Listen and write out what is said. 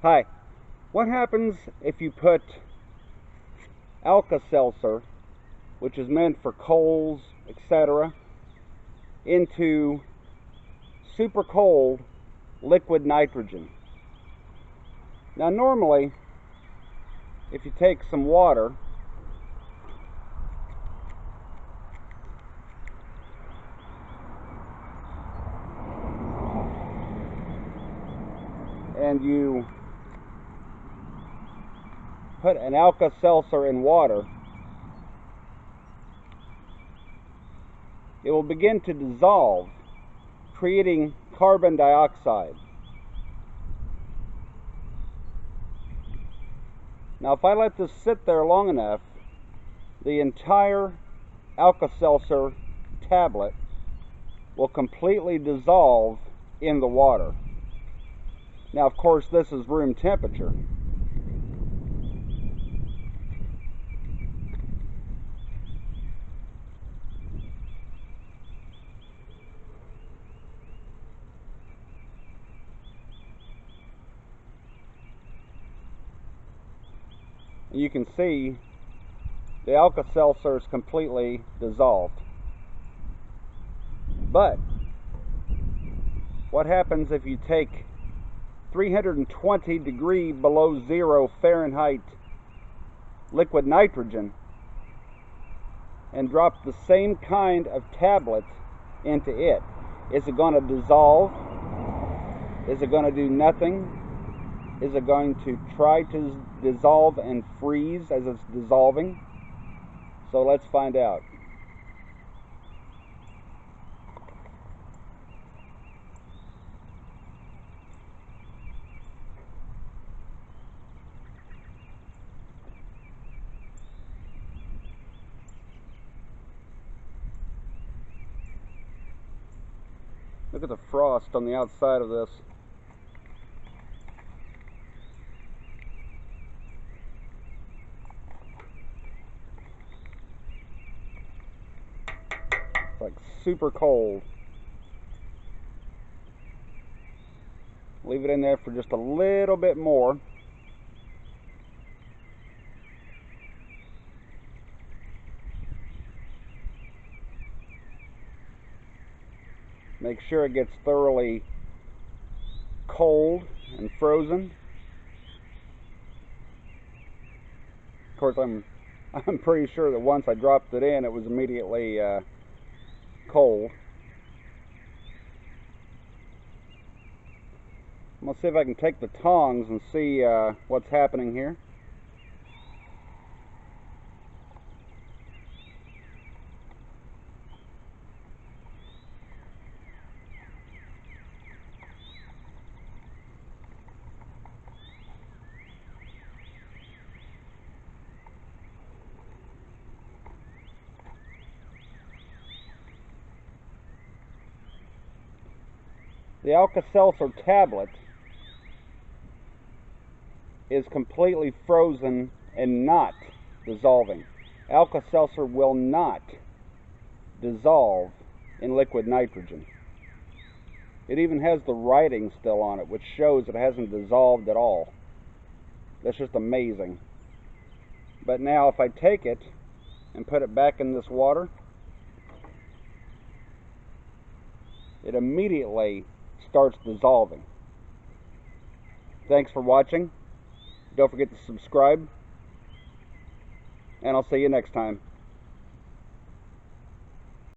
Hi. What happens if you put Alka-Seltzer, which is meant for colds, etc., into super cold liquid nitrogen? Now normally, if you take some water and you put an Alka-Seltzer in water, it will begin to dissolve, creating carbon dioxide. Now if I let this sit there long enough, the entire Alka-Seltzer tablet will completely dissolve in the water. Now of course this is room temperature. You can see the Alka-Seltzer is completely dissolved. But what happens if you take 320 degree below zero Fahrenheit liquid nitrogen and drop the same kind of tablet into it? Is it going to dissolve? Is it going to do nothing? Is it going to try to dissolve and freeze as it's dissolving? So let's find out. Look at the frost on the outside of this. It's like super cold. Leave it in there for just a little bit more. Make sure it gets thoroughly cold and frozen. Of course, I'm pretty sure that once I dropped it in, it was immediately cold. I'm gonna see if I can take the tongs and see what's happening here. The Alka-Seltzer tablet is completely frozen and not dissolving. Alka-Seltzer will not dissolve in liquid nitrogen. It even has the writing still on it, which shows it hasn't dissolved at all. That's just amazing. But now if I take it and put it back in this water, it immediately starts dissolving. Thanks for watching. Don't forget to subscribe, and I'll see you next time.